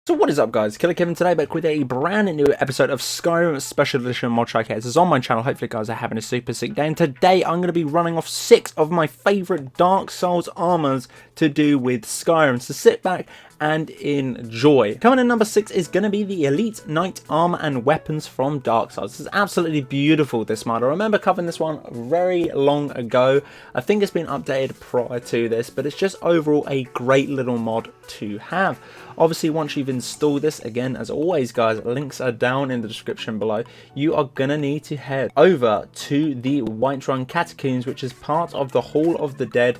So what is up, guys? Killerkev today back with a brand new episode of Skyrim Special Edition Mod Showcases on my channel. Hopefully guys are having a super sick day, and today I'm going to be running off 6 of my favourite Dark Souls armors to do with Skyrim, so sit back and enjoy. Coming in number 6 is going to be the Elite Knight Armor and Weapons from Dark Souls. This is absolutely beautiful, this mod. I remember covering this one very long ago. I think it's been updated prior to this, but it's just overall a great little mod to have. Obviously, once you've installed this, again, as always, guys, links are down in the description below. You are going to need to head over to the Whiterun Catacombs, which is part of the Hall of the Dead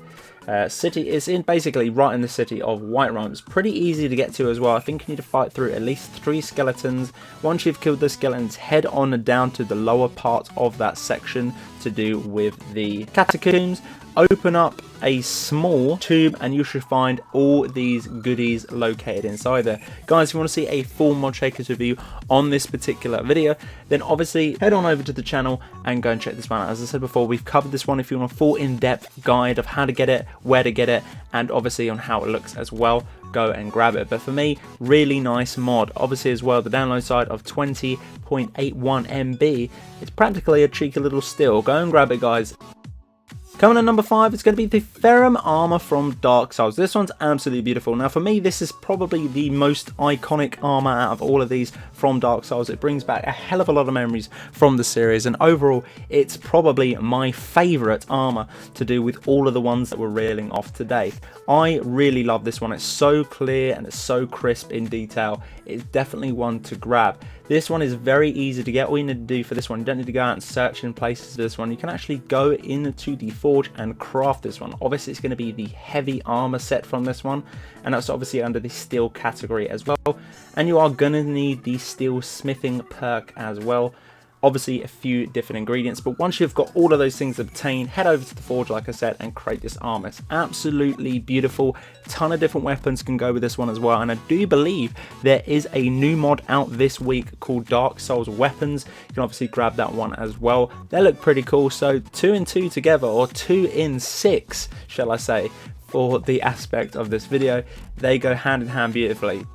city. It's basically right in the city of Whiterun. It's pretty easy to get to as well. I think you need to fight through at least 3 skeletons. Once you've killed the skeletons, head on down to the lower part of that section to do with the catacombs. Open up a small tube and you should find all these goodies located inside there. Guys, if you want to see a full Mod Shakers review on this particular video, then obviously head on over to the channel and go and check this one out. As I said before, we've covered this one. If you want a full in-depth guide of how to get it, where to get it, and obviously on how it looks as well, go and grab it. But for me, really nice mod. Obviously as well, the download side of 20.81 MB. It's practically a cheeky little steal. Go and grab it, guys. Coming at number 5, it's going to be the Faraam Armor from Dark Souls. This one's absolutely beautiful. Now for me, this is probably the most iconic armor out of all of these from Dark Souls. It brings back a hell of a lot of memories from the series, and overall, it's probably my favourite armor to do with all of the ones that we're reeling off today. I really love this one. It's so clear and it's so crisp in detail. It's definitely one to grab. This one is very easy to get. All you need to do for this one, you don't need to go out and search in places for this one. You can actually go into the forge and craft this one. Obviously, it's going to be the heavy armor set from this one, and that's obviously under the steel category as well. And you are going to need the steel smithing perk as well. Obviously a few different ingredients, but once you've got all of those things obtained, head over to the forge like I said and create this armor. It's absolutely beautiful. Ton of different weapons can go with this one as well, and I do believe there is a new mod out this week called Dark Souls Weapons. You can obviously grab that one as well. They look pretty cool, so 2 and 2 together, or 2 in 6 shall I say, for the aspect of this video. They go hand in hand beautifully.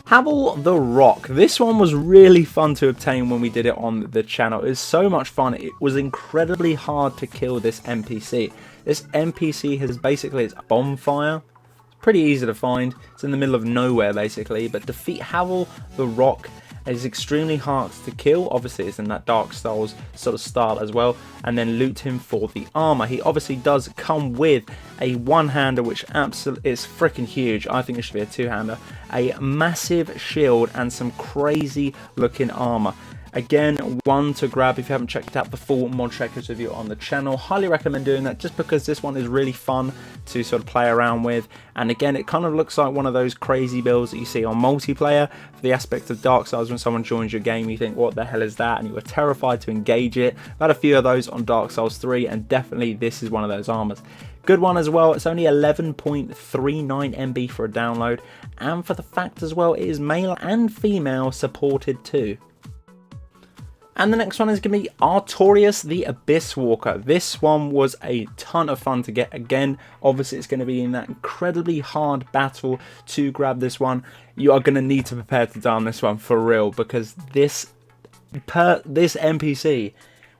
Havel the Rock. This one was really fun to obtain when we did it on the channel. It was so much fun. It was incredibly hard to kill this NPC. This NPC has basically its bonfire. It's pretty easy to find. It's in the middle of nowhere basically, but defeat Havel the Rock is extremely hard to kill. Obviously it's in that Dark Souls sort of style as well, and then loot him for the armor. He obviously does come with a one-hander, which absolutely is freaking huge. I think it should be a two-hander, a massive shield, and some crazy looking armor. Again, one to grab if you haven't checked out the full Mod Shakers review on the channel. Highly recommend doing that, just because this one is really fun to sort of play around with. And again, it kind of looks like one of those crazy builds that you see on multiplayer. For the aspect of Dark Souls, when someone joins your game, you think, what the hell is that? And you were terrified to engage it. I've had a few of those on Dark Souls 3, and definitely this is one of those armors. Good one as well. It's only 11.39 MB for a download. And for the fact as well, it is male and female supported too. And the next one is going to be Artorias the Abysswalker. This one was a ton of fun to get. Again, obviously it's going to be in that incredibly hard battle to grab this one. You are going to need to prepare to die on this one for real, because this NPC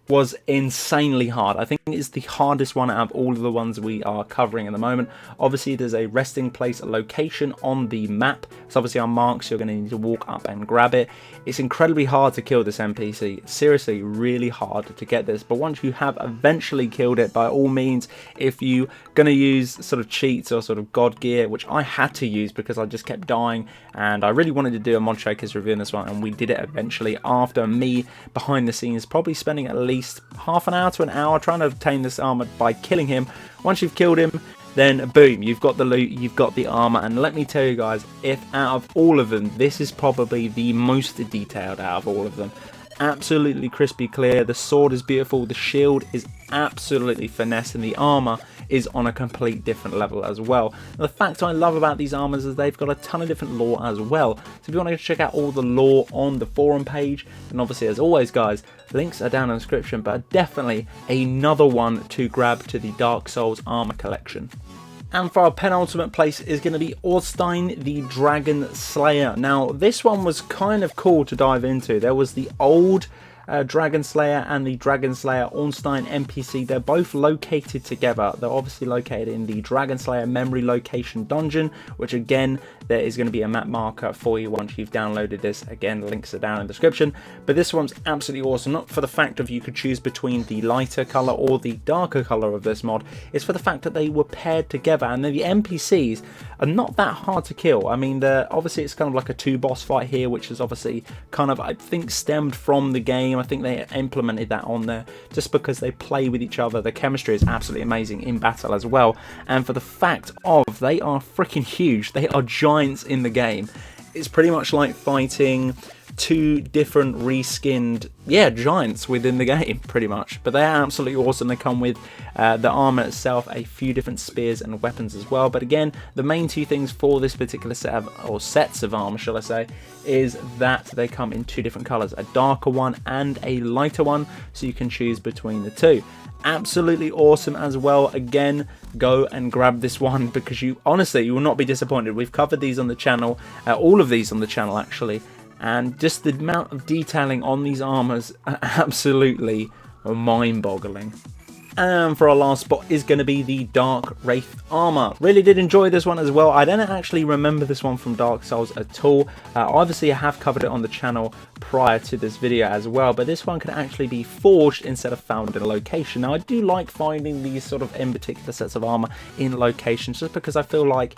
was insanely hard. I think it's the hardest one out of all of the ones we are covering at the moment. Obviously there's a resting place location on the map. It's obviously on marks, so you're going to need to walk up and grab it. It's incredibly hard to kill this NPC. Seriously, really hard to get this. But once you have eventually killed it, by all means, if you're going to use sort of cheats or sort of god gear, which I had to use because I just kept dying, and I really wanted to do a Mod Shakers review on this one, and we did it eventually after me behind the scenes probably spending at least half an hour to an hour trying to obtain this armor by killing him. Once you've killed him, then boom, you've got the loot, you've got the armor. And let me tell you guys, if out of all of them, this is probably the most detailed out of all of them. Absolutely crispy clear. The sword is beautiful, the shield is absolutely finesse, and the armor is on a complete different level as well. And the fact I love about these armors is they've got a ton of different lore as well. So if you want to check out all the lore on the forum page, and obviously as always guys, links are down in the description, but definitely another one to grab to the Dark Souls armor collection. And for our penultimate place is going to be Ornstein, the Dragonslayer. Now, this one was kind of cool to dive into. There was the old Dragonslayer and the Dragonslayer Ornstein NPC. They're both located together. They're obviously located in the Dragonslayer memory location dungeon, which again, there is going to be a map marker for you once you've downloaded this. Again, links are down in the description. But this one's absolutely awesome, not for the fact of you could choose between the lighter color or the darker color of this mod. It's for the fact that they were paired together, and the NPCs are not that hard to kill. I mean, obviously it's kind of like a 2 boss fight here, which is obviously kind of, I think, stemmed from the game. I think they implemented that on there just because they play with each other. The chemistry is absolutely amazing in battle as well, and for the fact of they are freaking huge, they are giants in the game. It's pretty much like fighting 2 different reskinned giants within the game, pretty much. But they're absolutely awesome. They come with the armor itself, a few different spears and weapons as well. But again, the main 2 things for this particular set of, or sets of armor, shall I say, is that they come in 2 different colors, a darker one and a lighter one, so you can choose between the 2. Absolutely awesome as well. Again, go and grab this one, because you honestly, you will not be disappointed. We've covered these on the channel, all of these on the channel actually, and just the amount of detailing on these armors are absolutely mind-boggling. And for our last spot is going to be the Dark Wraith armor. Really did enjoy this one as well. I don't actually remember this one from Dark Souls at all. Obviously I have covered it on the channel prior to this video as well, but this one can actually be forged instead of found in a location. Now I do like finding these sort of in particular sets of armor in locations, just because I feel like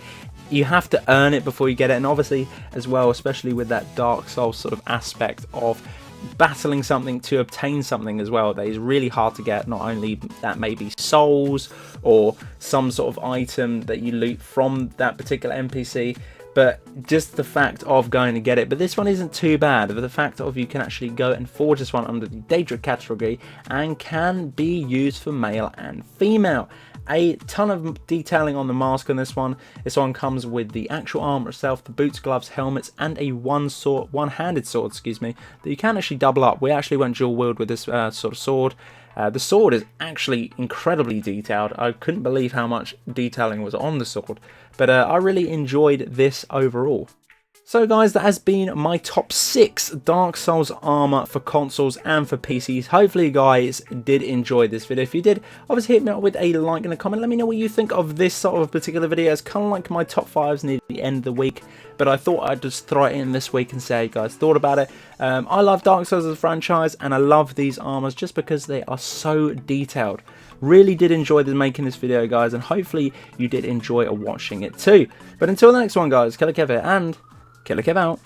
you have to earn it before you get it, and obviously as well, especially with that Dark Souls sort of aspect of battling something to obtain something as well, that is really hard to get. Not only that, maybe souls or some sort of item that you loot from that particular NPC, but just the fact of going to get it. But this one isn't too bad, but the fact of you can actually go and forge this one under the Daedric category and can be used for male and female. A ton of detailing on the mask on this one. This one comes with the actual armor itself, the boots, gloves, helmets, and a one-handed sword, excuse me, that you can actually double up. We actually went dual wield with this sort of sword. The sword is actually incredibly detailed. I couldn't believe how much detailing was on the sword, but I really enjoyed this overall. So guys, that has been my top 6 Dark Souls armor for consoles and for PCs. Hopefully you guys did enjoy this video. If you did, obviously hit me up with a like and a comment. Let me know what you think of this sort of particular video. It's kind of like my top 5s near the end of the week, but I thought I'd just throw it in this week and see how you guys thought about it. I love Dark Souls as a franchise, and I love these armors just because they are so detailed. Really did enjoy making this video, guys, and hopefully you did enjoy watching it too. But until the next one, guys, Killerkev here, and Killerkev out.